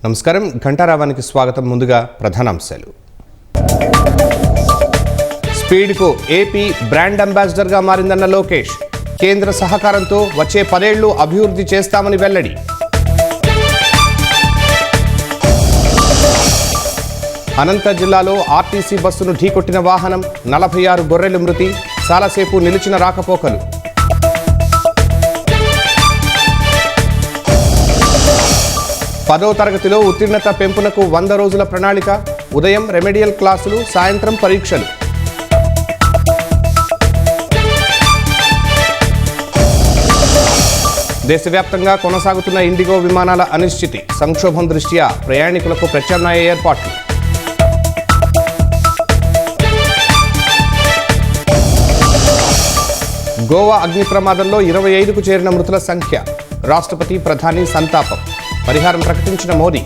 నమస్కారం, ఘంటారావానికి స్వాగతం. ముందుగా ప్రధానాంశాలు. స్పీడ్కు ఏపీ బ్రాండ్ అంబాసిడర్గా మారిందన్న లోకేష్. కేంద్ర సహకారంతో వచ్చే 10 ఏళ్లు అభివృద్ధి చేస్తామని వెల్లడి. అనంత జిల్లాలో ఆర్టీసీ బస్సును ఢీకొట్టిన వాహనం, 46 గొర్రెలు మృతి, చాలాసేపు నిలిచిన రాకపోకలు. పదో తరగతిలో ఉత్తీర్ణత పెంపునకు 100 రోజుల ప్రణాళిక. ఉదయం రెమెడియల్ క్లాసులు, సాయంత్రం పరీక్షలు. దేశవ్యాప్తంగా కొనసాగుతున్న ఇండిగో విమానాల అనిశ్చితి. సంక్షోభం దృష్ట్యా ప్రయాణికులకు ప్రత్యామ్నాయ ఏర్పాట్లు. గోవా అగ్ని ప్రమాదంలో 25కు చేరిన మృతుల సంఖ్య. రాష్ట్రపతి, ప్రధాని సంతాపం. పరిహారం ప్రకటించిన మోదీ.